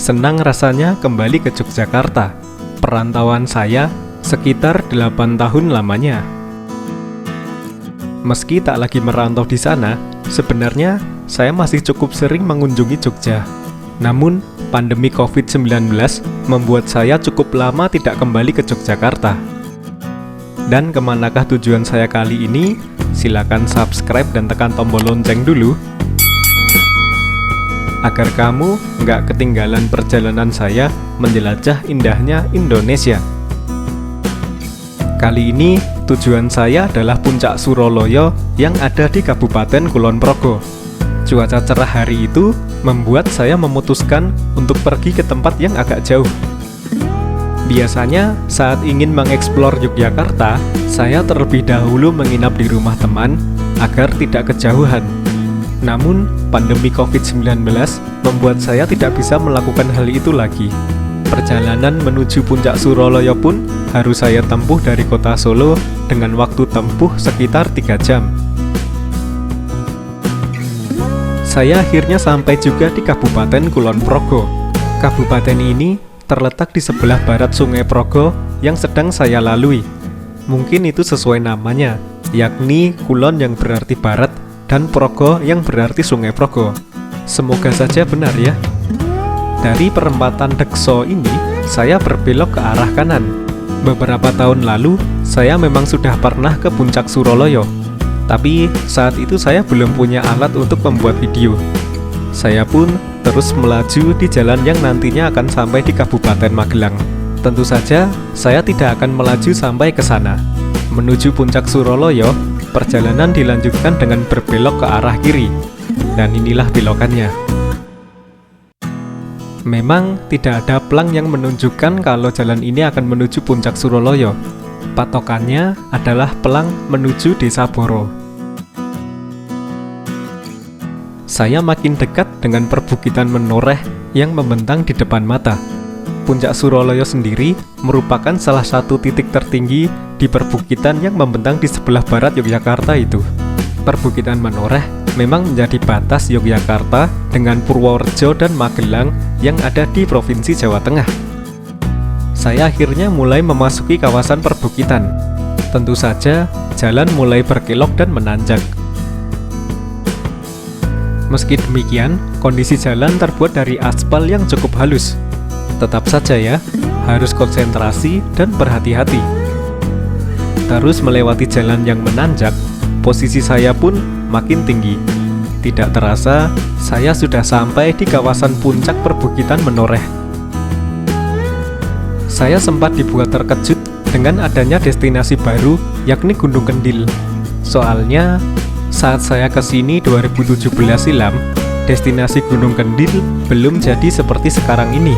Senang rasanya kembali ke Yogyakarta. Perantauan saya sekitar 8 tahun lamanya. Meski tak lagi merantau di sana, sebenarnya saya masih cukup sering mengunjungi Jogja. Namun, pandemi COVID-19 membuat saya cukup lama tidak kembali ke Yogyakarta. Dan kemanakah tujuan saya kali ini? Silakan subscribe dan tekan tombol lonceng dulu, agar kamu nggak ketinggalan perjalanan saya menjelajah indahnya Indonesia. Kali ini, tujuan saya adalah Puncak Suroloyo yang ada di Kabupaten Kulon Progo. Cuaca cerah hari itu membuat saya memutuskan untuk pergi ke tempat yang agak jauh. Biasanya, saat ingin mengeksplor Yogyakarta, saya terlebih dahulu menginap di rumah teman agar tidak kejauhan. Namun, pandemi COVID-19 membuat saya tidak bisa melakukan hal itu lagi. Perjalanan menuju Puncak Suroloyo pun harus saya tempuh dari kota Solo dengan waktu tempuh sekitar 3 jam. Saya akhirnya sampai juga di Kabupaten Kulon Progo. Kabupaten ini terletak di sebelah barat Sungai Progo yang sedang saya lalui. Mungkin itu sesuai namanya, yakni Kulon yang berarti barat dan Progo yang berarti Sungai Progo. Semoga saja benar ya. Dari perempatan Dekso ini, saya berbelok ke arah kanan. Beberapa tahun lalu, saya memang sudah pernah ke Puncak Suroloyo. Tapi saat itu saya belum punya alat untuk membuat video. Saya pun terus melaju di jalan yang nantinya akan sampai di Kabupaten Magelang. Tentu saja, saya tidak akan melaju sampai ke sana. Menuju Puncak Suroloyo, perjalanan dilanjutkan dengan berbelok ke arah kiri. Dan inilah belokannya. Memang tidak ada plang yang menunjukkan kalau jalan ini akan menuju Puncak Suroloyo. Patokannya adalah plang menuju Desa Boro. Saya makin dekat dengan perbukitan Menoreh yang membentang di depan mata. Puncak Suroloyo sendiri merupakan salah satu titik tertinggi di perbukitan yang membentang di sebelah barat Yogyakarta itu. Perbukitan Menoreh memang menjadi batas Yogyakarta dengan Purworejo dan Magelang yang ada di Provinsi Jawa Tengah. Saya akhirnya mulai memasuki kawasan perbukitan. Tentu saja, jalan mulai berkelok dan menanjak. Meski demikian, kondisi jalan terbuat dari aspal yang cukup halus. Tetap saja ya, harus konsentrasi dan berhati-hati. Terus melewati jalan yang menanjak, posisi saya pun makin tinggi. Tidak terasa, saya sudah sampai di kawasan puncak perbukitan Menoreh. Saya sempat dibuat terkejut dengan adanya destinasi baru, yakni Gunung Kendil. Soalnya, saat saya kesini 2017 silam, destinasi Gunung Kendil belum jadi seperti sekarang ini.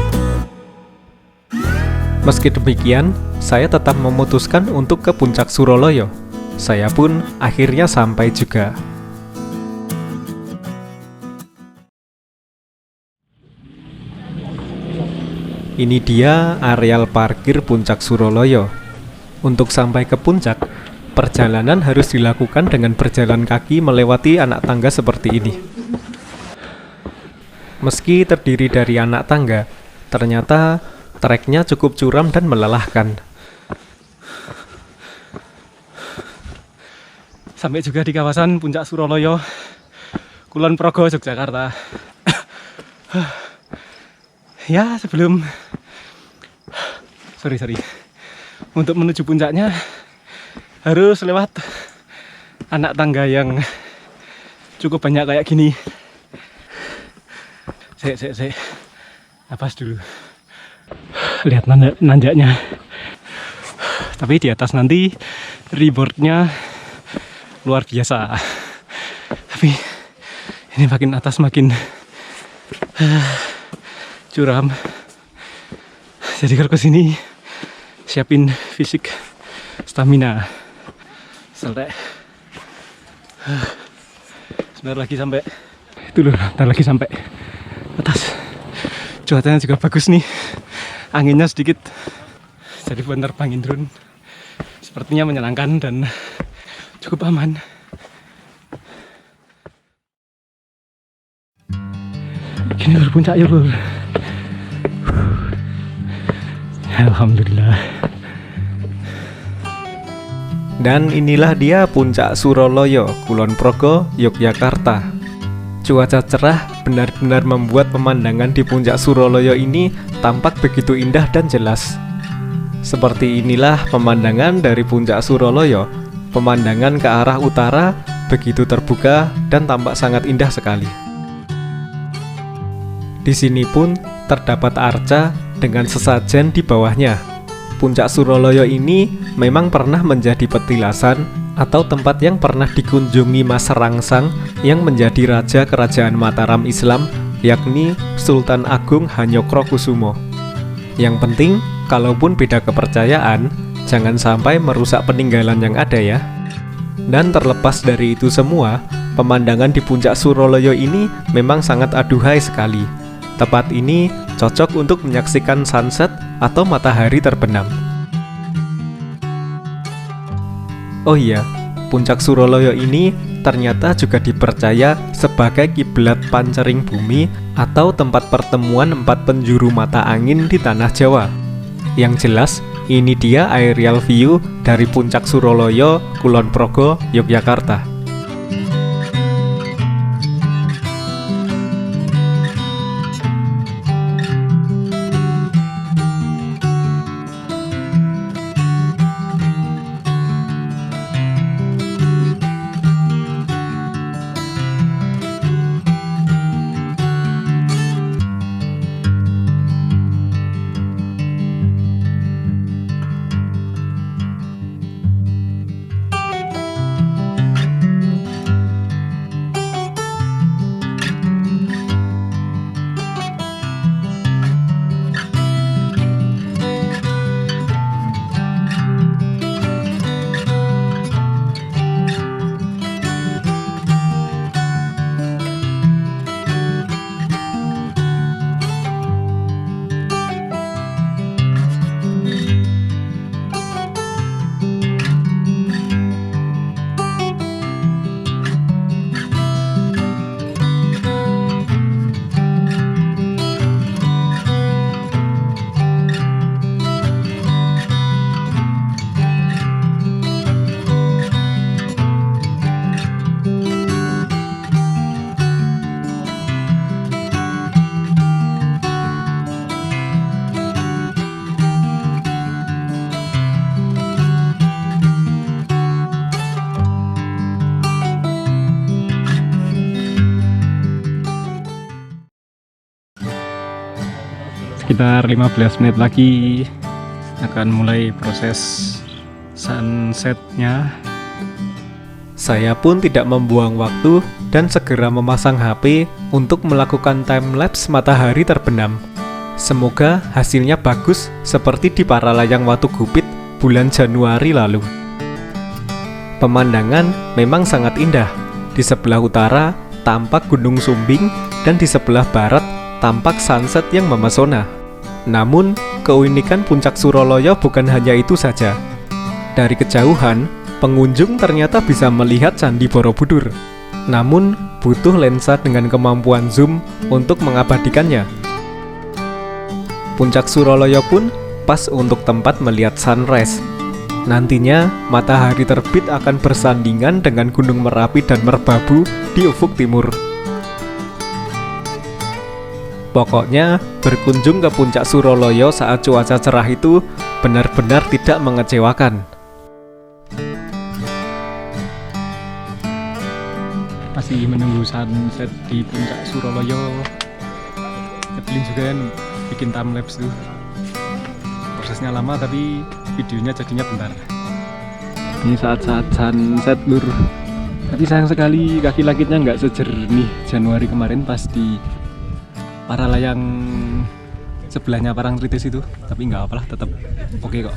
Meski demikian, saya tetap memutuskan untuk ke Puncak Suroloyo. Saya pun akhirnya sampai juga. Ini dia areal parkir Puncak Suroloyo. Untuk sampai ke puncak, perjalanan harus dilakukan dengan berjalan kaki melewati anak tangga seperti ini. Meski terdiri dari anak tangga, ternyata treknya cukup curam dan melelahkan. Sampai juga di kawasan Puncak Suroloyo, Kulon Progo, Yogyakarta. Ya, sebelum untuk menuju puncaknya harus lewat anak tangga yang cukup banyak kayak gini. Napas dulu. Lihat nanjaknya. Tapi di atas nanti rewardnya luar biasa. Tapi ini makin atas makin curam. Jadi kalau kesini siapin fisik, stamina. Selesai. Sebentar lagi sampai. Itu loh, ntar lagi sampai atas. Cuacanya juga bagus nih. Anginnya sedikit. Jadi buat nerbangin drone sepertinya menyenangkan dan cukup aman. Gini lur, puncak ya lur. Alhamdulillah. Dan inilah dia Puncak Suroloyo, Kulon Progo, Yogyakarta. Cuaca cerah benar-benar membuat pemandangan di Puncak Suroloyo ini tampak begitu indah dan jelas. Seperti inilah pemandangan dari Puncak Suroloyo. Pemandangan ke arah utara begitu terbuka dan tampak sangat indah sekali. Di sini pun terdapat arca dengan sesajen di bawahnya. Puncak Suroloyo ini memang pernah menjadi petilasan atau tempat yang pernah dikunjungi Mas Rangsang yang menjadi raja kerajaan Mataram Islam, yakni Sultan Agung Hanyokrokusumo. Yang penting, kalaupun beda kepercayaan, jangan sampai merusak peninggalan yang ada ya. Dan terlepas dari itu semua, pemandangan di Puncak Suroloyo ini memang sangat aduhai sekali. Tempat ini cocok untuk menyaksikan sunset atau matahari terbenam. Oh iya, Puncak Suroloyo ini ternyata juga dipercaya sebagai kiblat pancering bumi atau tempat pertemuan 4 penjuru mata angin di tanah Jawa. Yang jelas, ini dia aerial view dari Puncak Suroloyo, Kulon Progo, Yogyakarta. Sekitar 15 menit lagi akan mulai proses sunsetnya. Saya pun tidak membuang waktu dan segera memasang HP untuk melakukan time-lapse matahari terbenam. Semoga hasilnya bagus seperti di Paralayang Watu Gupit bulan Januari lalu. Pemandangan memang sangat indah. Di sebelah utara tampak Gunung Sumbing dan di sebelah barat tampak sunset yang memesona. Namun, keunikan Puncak Suroloyo bukan hanya itu saja. Dari kejauhan, pengunjung ternyata bisa melihat Candi Borobudur. Namun, butuh lensa dengan kemampuan zoom untuk mengabadikannya. Puncak Suroloyo pun pas untuk tempat melihat sunrise. Nantinya, matahari terbit akan bersandingan dengan Gunung Merapi dan Merbabu di ufuk timur. Pokoknya, berkunjung ke Puncak Suroloyo saat cuaca cerah itu benar-benar tidak mengecewakan. Masih menunggu sunset di Puncak Suroloyo. Evelyn juga kan bikin timelapse tuh. Prosesnya lama tapi videonya jadinya bentar. Ini saat-saat sunset lur. Tapi sayang sekali kaki langitnya nggak sejernih Januari kemarin pas di Paralayang sebelahnya Parangtritis itu. Tapi nggak apalah, tetap oke kok.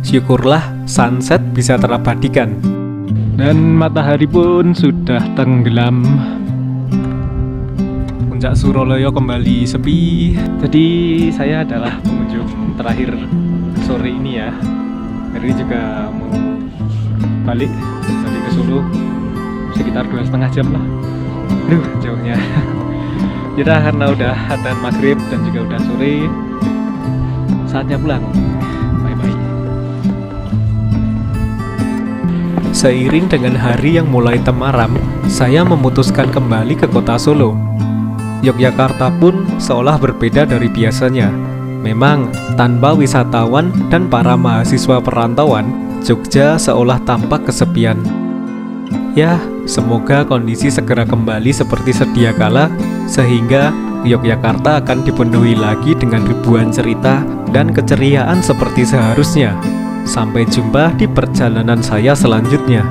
Syukurlah sunset bisa terabadikan. Dan matahari pun sudah tenggelam. Puncak Suralaya kembali sepi. Jadi saya adalah pengunjung terakhir sore ini ya. Hari ini juga mau balik ke Solo sekitar 2,5 jam lah. Aduh, jauhnya. Ya karena udah adzan maghrib dan juga udah sore, saatnya pulang. Bye-bye. Seiring dengan hari yang mulai temaram, saya memutuskan kembali ke kota Solo. Yogyakarta pun seolah berbeda dari biasanya. Memang, tanpa wisatawan dan para mahasiswa perantauan, Jogja seolah tampak kesepian. Ya, semoga kondisi segera kembali seperti sedia kala, sehingga Yogyakarta akan dipenuhi lagi dengan ribuan cerita dan keceriaan seperti seharusnya. Sampai jumpa di perjalanan saya selanjutnya.